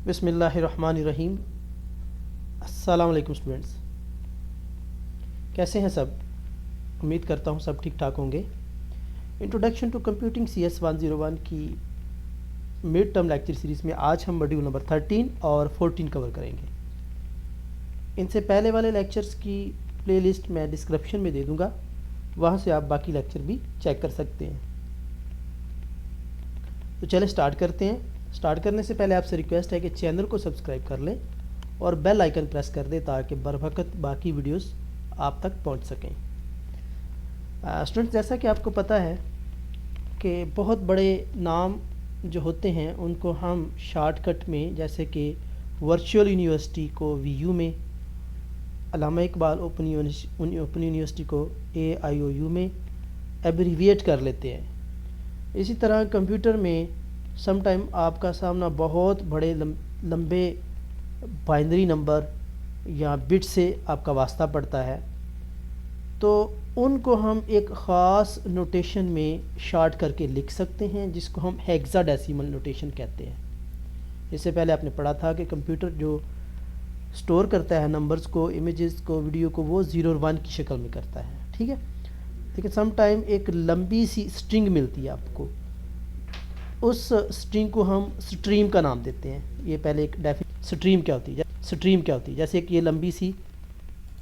بسم اللہ الرحمن الرحیم۔ السلام علیکم اسٹوڈنٹس، کیسے ہیں سب؟ امید کرتا ہوں سب ٹھیک ٹھاک ہوں گے۔ انٹروڈکشن ٹو کمپیوٹنگ CS101 کی مڈ ٹرم لیکچر سیریز میں آج ہم ماڈیول نمبر 13 اور 14 کور کریں گے۔ ان سے پہلے والے لیکچرز کی پلے لسٹ میں ڈسکرپشن میں دے دوں گا، وہاں سے آپ باقی لیکچر بھی چیک کر سکتے ہیں۔ تو چلیں سٹارٹ کرتے ہیں۔ سٹارٹ کرنے سے پہلے آپ سے ریکویسٹ ہے کہ چینل کو سبسکرائب کر لیں اور بیل آئیکن پریس کر دیں تاکہ بروقت باقی ویڈیوز آپ تک پہنچ سکیں۔ اسٹوڈنٹس، جیسا کہ آپ کو پتہ ہے کہ بہت بڑے نام جو ہوتے ہیں ان کو ہم شارٹ کٹ میں، جیسے کہ ورچوئل یونیورسٹی کو VU میں، علامہ اقبال اوپن یونیورسٹی کو AIOU میں ایبریویٹ کر لیتے ہیں۔ اسی طرح کمپیوٹر میں سم ٹائم آپ کا سامنا بہت بڑے لمبے بائنری نمبر یا بٹ سے آپ کا واسطہ پڑتا ہے، تو ان کو ہم ایک خاص نوٹیشن میں شارٹ کر کے لکھ سکتے ہیں جس کو ہم ہیگزا ڈیسیمل نوٹیشن کہتے ہیں۔ اس سے پہلے آپ نے پڑھا تھا کہ کمپیوٹر جو سٹور کرتا ہے نمبرز کو، امیجز کو، ویڈیو کو، وہ 0 اور 1 کی شکل میں کرتا ہے، ٹھیک ہے۔ لیکن سم ٹائم ایک لمبی سی سٹرنگ ملتی ہے آپ کو، اس سٹرنگ کو ہم سٹریم کا نام دیتے ہیں۔ یہ پہلے ایک سٹریم کیا ہوتی ہے، جیسے کہ یہ لمبی سی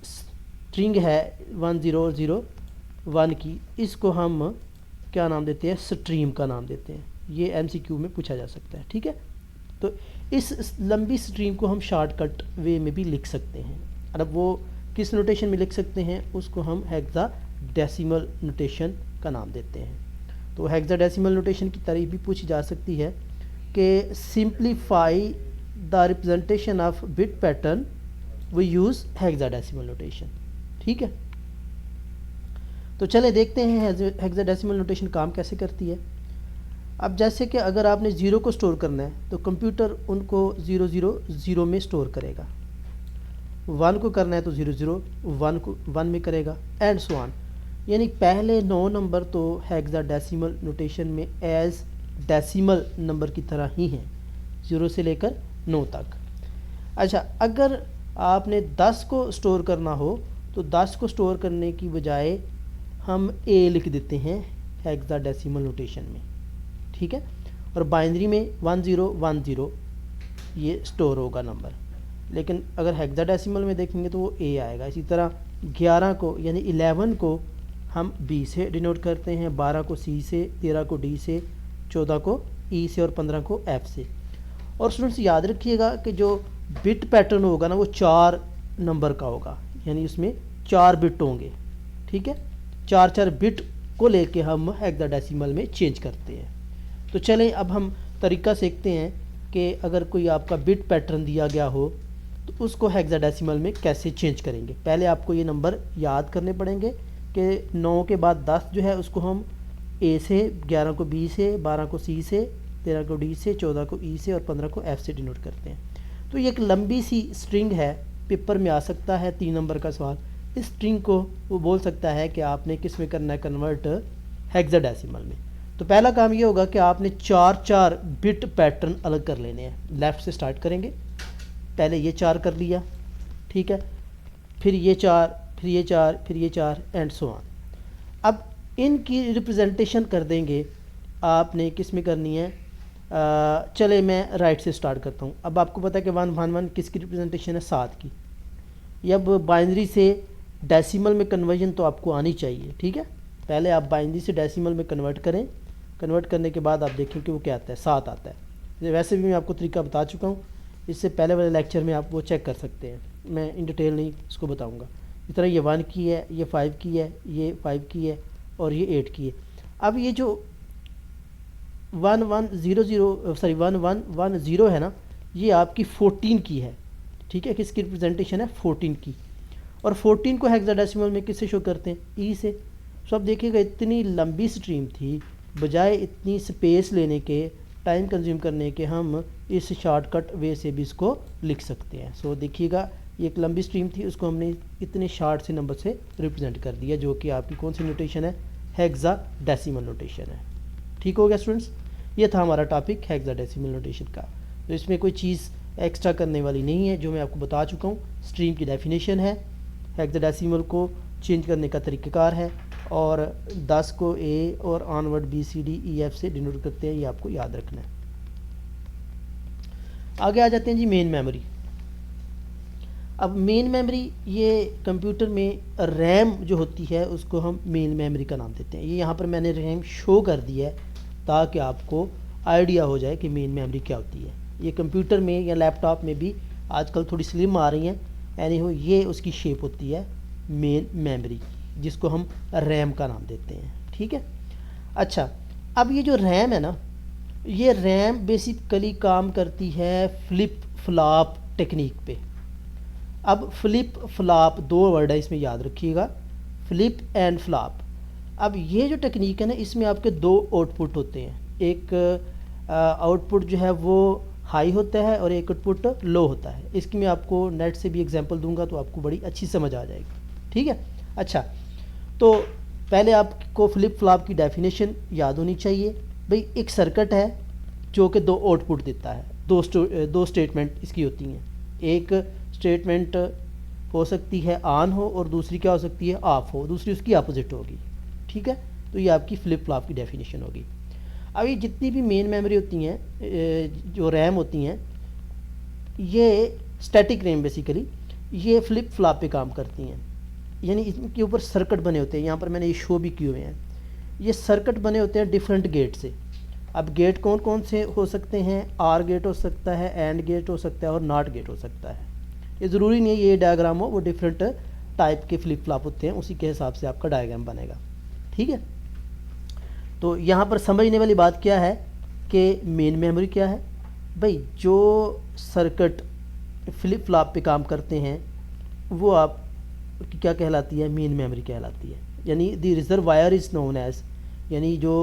سٹرنگ ہے 1001 کی، اس کو ہم کیا نام دیتے ہیں؟ سٹریم کا نام دیتے ہیں۔ یہ MCQ میں پوچھا جا سکتا ہے، ٹھیک ہے۔ تو اس لمبی سٹریم کو ہم شارٹ کٹ وے میں بھی لکھ سکتے ہیں۔ اب وہ کس نوٹیشن میں لکھ سکتے ہیں؟ اس کو ہم ہیگزا ڈیسیمل نوٹیشن کا نام دیتے ہیں۔ تو ہیگزا ڈیسیمل نوٹیشن کی تعریف بھی پوچھی جا سکتی ہے کہ simplify the representation of bit pattern we use hexadecimal notation, ٹھیک ہے۔ تو چلے دیکھتے ہیں ہیگزا ڈیسیمل نوٹیشن کام کیسے کرتی ہے۔ اب جیسے کہ اگر آپ نے 0 کو سٹور کرنا ہے تو کمپیوٹر ان کو 000 میں سٹور کرے گا، 1 کو کرنا ہے تو 001 کو 1 میں کرے گا، اینڈ سو آن۔ یعنی پہلے 9 نمبر تو ہیگزا ڈیسیمل نوٹیشن میں ایز ڈیسیمل نمبر کی طرح ہی ہیں، 0 سے لے کر 9 تک۔ اچھا، اگر آپ نے 10 کو سٹور کرنا ہو تو 10 کو سٹور کرنے کی بجائے ہم A لکھ دیتے ہیں ہیگزا ڈیسیمل نوٹیشن میں، ٹھیک ہے۔ اور بائنری میں 1010 یہ سٹور ہوگا نمبر، لیکن اگر ہیگزا ڈیسیمل میں دیکھیں گے تو وہ A آئے گا۔ اسی طرح 11 کو یعنی 11 کو ہم B سے ڈینوٹ کرتے ہیں، 12 کو C سے، 13 کو D سے، 14 کو E سے اور 15 کو F سے۔ اور اسٹوڈنٹس یاد رکھیے گا کہ جو بٹ پیٹرن ہوگا نا وہ 4 نمبر کا ہوگا، یعنی اس میں 4 بٹ ہوں گے، ٹھیک ہے۔ 4 بٹ کو لے کے ہم ہیگزا ڈیسیمل میں چینج کرتے ہیں۔ تو چلیں اب ہم طریقہ سیکھتے ہیں کہ اگر کوئی آپ کا بٹ پیٹرن دیا گیا ہو تو اس کو ہیگزا ڈیسیمل میں کیسے چینج کریں گے۔ پہلے آپ کو یہ نمبر یاد کرنے پڑیں گے کہ 9 کے بعد 10 جو ہے اس کو ہم A سے، 11 کو B سے، 12 کو C سے، 13 کو D سے، 14 کو E سے اور 15 کو F سے ڈینوٹ کرتے ہیں۔ تو یہ ایک لمبی سی سٹرنگ ہے، پیپر میں آ سکتا ہے 3 نمبر کا سوال۔ اس سٹرنگ کو وہ بول سکتا ہے کہ آپ نے کس میں کرنا ہے کنورٹ؟ ہیگزا ڈیسیمل میں۔ تو پہلا کام یہ ہوگا کہ آپ نے 4 بٹ پیٹرن الگ کر لینے ہیں۔ لیفٹ سے سٹارٹ کریں گے، پہلے یہ 4 کر لیا، ٹھیک ہے، پھر یہ 4، پھر یہ 4، پھر یہ 4، اینڈ سو آن۔ اب ان کی ریپرزنٹیشن کر دیں گے آپ نے کس میں کرنی ہے؟ چلے میں رائٹ سے سٹارٹ کرتا ہوں۔ اب آپ کو پتہ ہے کہ 111 کس کی ریپرزنٹیشن ہے؟ 7 کی۔ اب بائنری سے ڈیسیمل میں کنورژن تو آپ کو آنی چاہیے، ٹھیک ہے۔ پہلے آپ بائنری سے ڈیسیمل میں کنورٹ کریں، کنورٹ کرنے کے بعد آپ دیکھیں کہ وہ کیا آتا ہے؟ 7 آتا ہے۔ ویسے بھی میں آپ کو طریقہ بتا چکا ہوں، اس سے پہلے والے لیکچر میں آپ وہ چیک کر سکتے ہیں، میں ان ڈیٹیل نہیں اس کو بتاؤں گا۔ اس طرح یہ 1 کی ہے، یہ 5 کی ہے، یہ 5 کی ہے اور یہ 8 کی ہے۔ اب یہ جو 1110 ہے نا، یہ آپ کی 14 کی ہے، ٹھیک ہے۔ کس کی ریپرزنٹیشن ہے؟ 14 کی۔ اور 14 کو ہیگزا ڈیسیمل میں کس سے شو کرتے ہیں؟ E سے۔ سو اب دیکھیے گا اتنی لمبی سٹریم تھی، بجائے اتنی سپیس لینے کے، ٹائم کنزیوم کرنے کے، ہم اس شارٹ کٹ وے سے بھی اس کو لکھ سکتے ہیں۔ سو دیکھیے گا یہ ایک لمبی سٹریم تھی، اس کو ہم نے اتنے شارٹ سے نمبر سے ریپرزینٹ کر دیا، جو کہ آپ کی کون سی نوٹیشن ہے؟ ہیگزا ڈیسیمل نوٹیشن ہے۔ ٹھیک ہو گیا اسٹوڈنٹس؟ یہ تھا ہمارا ٹاپک ہیگزا ڈیسیمل نوٹیشن کا۔ تو اس میں کوئی چیز ایکسٹرا کرنے والی نہیں ہے، جو میں آپ کو بتا چکا ہوں. اسٹریم کی ڈیفینیشن ہے، ہیکساڈیسیمل کو چینج کرنے کا طریقہ کار ہے، اور 10 کو اے اور onward B C D E F سے ڈینوٹ کرتے ہیں. یہ آپ کو یاد رکھنا ہے. آگے آ جاتے ہیں جی مین میموری. اب مین میموری یہ کمپیوٹر میں ریم جو ہوتی ہے اس کو ہم مین میموری کا نام دیتے ہیں. یہ یہاں پر میں نے ریم شو کر دیا ہے تاکہ آپ کو آئیڈیا ہو جائے کہ مین میموری کیا ہوتی ہے. یہ کمپیوٹر میں یا لیپ ٹاپ میں بھی آج کل تھوڑی سلم آ رہی ہیں، یعنی یہ اس کی شیپ ہوتی ہے مین میموری کی، جس کو ہم ریم کا نام دیتے ہیں. ٹھیک ہے. اچھا، اب یہ جو ریم ہے نا، یہ ریم بیسیکلی کام کرتی ہے فلپ فلاپ ٹیکنیک پہ. اب فلپ فلاپ 2 ورڈ ہے، اس میں یاد رکھیے گا، فلپ اینڈ فلاپ. اب یہ جو ٹیکنیک ہے نا، اس میں آپ کے 2 آؤٹ پٹ ہوتے ہیں. ایک آؤٹ پٹ جو ہے وہ ہائی ہوتا ہے اور ایک آؤٹ پٹ لو ہوتا ہے. اس کی میں آپ کو نیٹ سے بھی ایگزامپل دوں گا تو آپ کو بڑی اچھی سمجھ آ جائے گی. ٹھیک ہے. اچھا، تو پہلے آپ کو فلپ فلاپ کی ڈیفینیشن یاد ہونی چاہیے. بھئی ایک سرکٹ ہے جو کہ 2 آؤٹ پٹ دیتا ہے، 2 اسٹیٹمنٹ اس کی ہوتی ہیں. ایک اسٹیٹمنٹ ہو سکتی ہے آن ہو اور دوسری کیا ہو سکتی ہے آف ہو، دوسری اس کی اپوزٹ ہوگی. ٹھیک ہے. تو یہ آپ کی فلپ فلاپ کی ڈیفینیشن ہوگی. اب یہ جتنی بھی مین میموری ہوتی ہیں، جو ریم ہوتی ہیں، یہ اسٹیٹک ریم بیسیکلی یہ فلپ فلاپ پہ کام کرتی ہیں. یعنی اس کے اوپر سرکٹ بنے ہوتے ہیں. یہاں پر میں نے یہ شو بھی کیے ہوئے ہیں. یہ سرکٹ بنے ہوتے ہیں ڈیفرنٹ گیٹ سے. اب گیٹ کون کون سے ہو سکتے ہیں؟ آر گیٹ ہو سکتا ہے، اینڈ گیٹ ہو سکتا ہے، اور ناٹ گیٹ ہو سکتا ہے. یہ ضروری نہیں ہے یہ ڈائیگرام ہو، وہ ڈیفرنٹ ٹائپ کے فلپ فلاپ ہوتے ہیں، اسی کے حساب سے آپ کا ڈائیگرام بنے گا. ٹھیک ہے. تو یہاں پر سمجھنے والی بات کیا ہے کہ مین میموری کیا ہے. بھائی جو سرکٹ فلپ فلاپ پہ کام کرتے ہیں وہ آپ کی کیا کہلاتی ہے؟ مین میموری کہلاتی ہے. یعنی دی ریزروائر از نون ایز، یعنی جو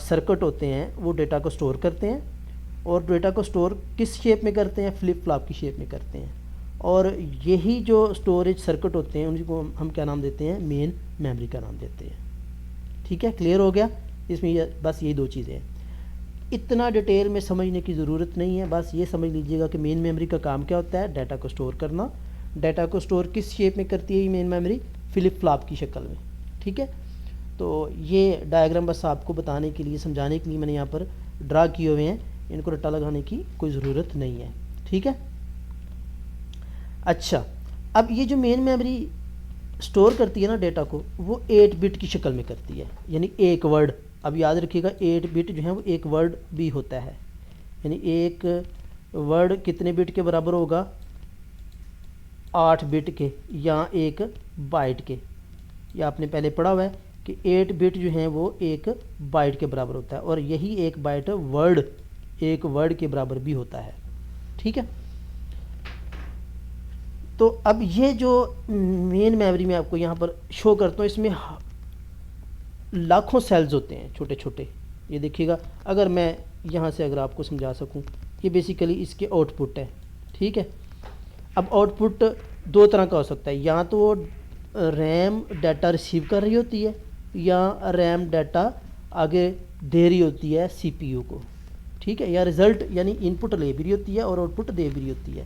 سرکٹ ہوتے ہیں وہ ڈیٹا کو سٹور کرتے ہیں، اور ڈیٹا کو سٹور کس شیپ میں کرتے ہیں؟ فلپ فلاپ کی شیپ میں کرتے ہیں. اور یہی جو سٹوریج سرکٹ ہوتے ہیں ان کو ہم کیا نام دیتے ہیں؟ مین میموری کا نام دیتے ہیں. ٹھیک ہے. کلیئر ہو گیا؟ اس میں بس یہی 2 چیزیں ہیں. اتنا ڈیٹیل میں سمجھنے کی ضرورت نہیں ہے، بس یہ سمجھ لیجئے گا کہ مین میموری کا کام کیا ہوتا ہے؟ ڈیٹا کو سٹور کرنا. ڈیٹا کو سٹور کس شیپ میں کرتی ہے یہ مین میموری؟ فلپ فلاپ کی شکل میں. ٹھیک ہے. تو یہ ڈائیگرام بس آپ کو بتانے کے لیے، سمجھانے کے لیے میں نے یہاں پر ڈرا کیے ہوئے ہیں. ان کو رٹا لگانے کی کوئی ضرورت نہیں ہے. ٹھیک ہے. اچھا، اب یہ جو مین میموری سٹور کرتی ہے نا ڈیٹا کو، وہ 8 بٹ کی شکل میں کرتی ہے. یعنی ایک ورڈ، اب یاد رکھیے گا 8 بٹ جو ہے وہ ایک ورڈ بھی ہوتا ہے. یعنی ایک ورڈ کتنے بٹ کے برابر ہوگا؟ 8 بٹ کے، یا 1 بائٹ کے. یہ آپ نے پہلے پڑھا ہوا ہے کہ 8 بٹ جو ہیں وہ 1 بائٹ کے برابر ہوتا ہے، اور یہی 1 بائٹ ایک ورڈ کے برابر بھی ہوتا ہے. ٹھیک ہے. تو اب یہ جو مین میموری میں آپ کو یہاں پر شو کرتا ہوں، اس میں لاکھوں سیلز ہوتے ہیں چھوٹے چھوٹے. یہ دیکھیے گا، اگر میں یہاں سے اگر آپ کو سمجھا سکوں، یہ بیسیکلی اس کے آؤٹ پٹ ہے. ٹھیک ہے. اب آؤٹ پٹ 2 طرح کا ہو سکتا ہے، یا تو وہ ریم ڈیٹا ریسیو کر رہی ہوتی ہے، یا ریم ڈیٹا آگے دے رہی ہوتی ہے سی پی یو کو. ٹھیک ہے. یا رزلٹ یعنی ان پٹ لے بھی رہی ہوتی ہے اور آؤٹ پٹ دے بھی رہی ہوتی ہے.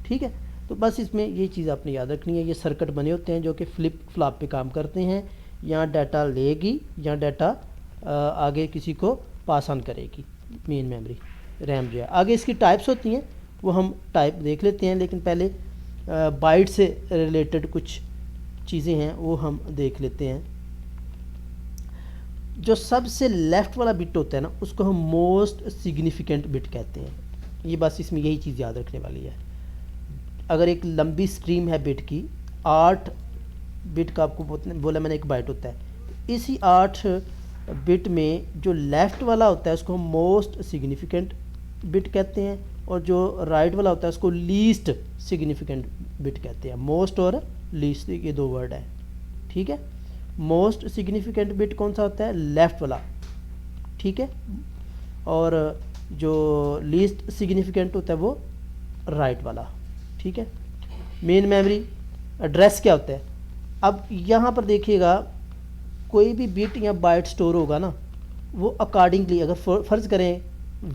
ٹھیک ہے. تو بس اس میں یہ چیز آپ نے یاد رکھنی ہے. یہ سرکٹ بنے ہوتے ہیں جو کہ فلپ فلاپ پہ کام کرتے ہیں. یا ڈیٹا لے گی یا ڈیٹا آگے کسی کو پاس آن کرے گی مین میموری ریم جو ہے. آگے اس کی ٹائپس ہوتی ہیں، وہ ہم ٹائپ دیکھ لیتے ہیں، لیکن پہلے بائٹ سے ریلیٹڈ کچھ چیزیں ہیں وہ ہم دیکھ لیتے ہیں. جو سب سے لیفٹ والا بٹ ہوتا ہے نا، اس کو ہم موسٹ سگنیفیکنٹ بٹ کہتے ہیں. یہ بس اس میں یہی چیز یاد رکھنے والی ہے. اگر ایک لمبی سٹریم ہے بٹ کی، 8 بٹ کا آپ کو بولا میں نے 1 بائٹ ہوتا ہے، اسی 8 بٹ میں جو لیفٹ والا ہوتا ہے اس کو ہم موسٹ سگنیفیکنٹ بٹ کہتے ہیں، اور جو رائٹ والا ہوتا ہے اس کو لیسٹ سگنیفیکنٹ بٹ کہتے ہیں. موسٹ اور لیسٹ یہ 2 ورڈ ہیں. ٹھیک ہے. موسٹ سگنیفیکنٹ بٹ کون سا ہوتا ہے؟ لیفٹ والا. ٹھیک ہے. اور جو لیسٹ سگنیفیکنٹ ہوتا ہے وہ رائٹ والا. ٹھیک ہے. مین میموری ایڈریس کیا ہوتا ہے؟ اب یہاں پر دیکھیے گا، کوئی بھی بٹ یا بائٹ سٹور ہوگا نا، وہ اکارڈنگلی، اگر فرض کریں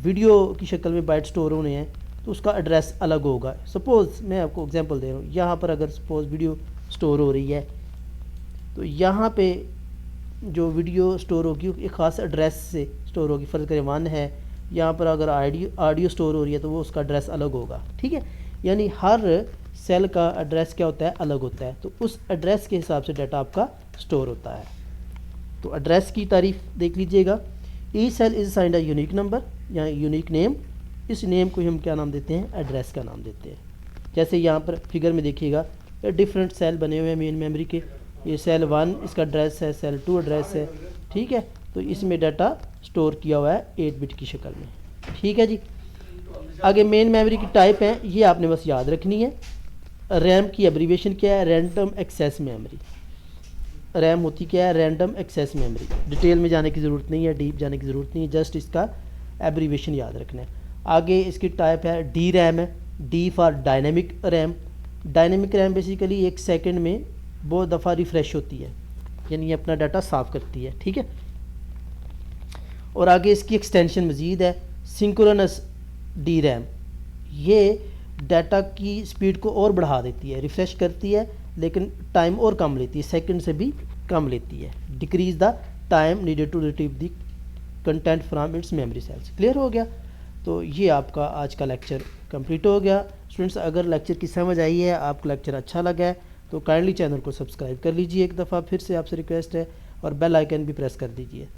ویڈیو کی شکل میں بائٹ سٹور ہونے ہیں تو اس کا ایڈریس الگ ہوگا. سپوز میں آپ کو اگزامپل دے رہا ہوں, یہاں پر اگر سپوز ویڈیو سٹور ہو رہی ہے تو یہاں پہ جو ویڈیو سٹور ہوگی ایک خاص ایڈریس سے سٹور ہوگی. فرض کریں 1 ہے, یہاں پر اگر آڈیو سٹور ہو رہی ہے تو وہ اس کا ایڈریس الگ ہوگا. ٹھیک ہے, یعنی ہر سیل کا ایڈریس کیا ہوتا ہے, الگ ہوتا ہے. تو اس ایڈریس کے حساب سے ڈیٹا آپ کا سٹور ہوتا ہے. تو ایڈریس کی تعریف دیکھ لیجئے گا. Each cell is assigned a unique number یا یونیک نیم. اس نیم کو ہم کیا نام دیتے ہیں, ایڈریس کا نام دیتے ہیں. جیسے یہاں پر فگر میں دیکھیے گا ڈفرینٹ سیل بنے ہوئے ہیں مین میموری کے. یہ سیل 1 اس کا ایڈریس ہے, سیل 2 ایڈریس ہے. ٹھیک ہے, تو اس میں ڈیٹا سٹور کیا ہوا ہے 8 بٹ کی شکل میں. ٹھیک ہے جی. آگے مین میموری کی ٹائپ ہیں, یہ آپ نے بس یاد رکھنی ہے. ریم کی ایبریویشن کیا ہے, رینڈم ایکسیس میموری. ریم ہوتی کیا ہے, رینڈم ایکسیس میموری. ڈیٹیل میں جانے کی ضرورت نہیں ہے, ڈیپ جانے کی ضرورت نہیں ہے, جسٹ اس کا ایبریویشن یاد رکھنا ہے. آگے اس کی ٹائپ ہے ڈی ریم ہے. D for dynamic RAM. Dynamic RAM basically 1 second میں بہت دفعہ ریفریش ہوتی ہے, یعنی یہ اپنا ڈیٹا صاف کرتی ہے. ٹھیک ہے, اور آگے اس کی ایکسٹینشن مزید ہے سنکرونس ڈی ریم. یہ ڈیٹا کی سپیڈ کو اور بڑھا دیتی ہے, ریفریش کرتی ہے لیکن ٹائم اور کم لیتی ہے, سیکنڈ سے بھی کم لیتی ہے. Decrease the time needed to retrieve the content from its memory cells. Clear ہو گیا؟ تو یہ آپ کا آج کا لیکچر کمپلیٹ ہو گیا. اسٹوڈنٹس, اگر لیکچر کی سمجھ آئی ہے, آپ کو لیکچر اچھا لگا ہے تو کائنڈلی چینل کو سبسکرائب کر لیجئے. ایک دفعہ پھر سے آپ سے ریکویسٹ ہے, اور بیل آئیکن بھی پریس کر دیجئے.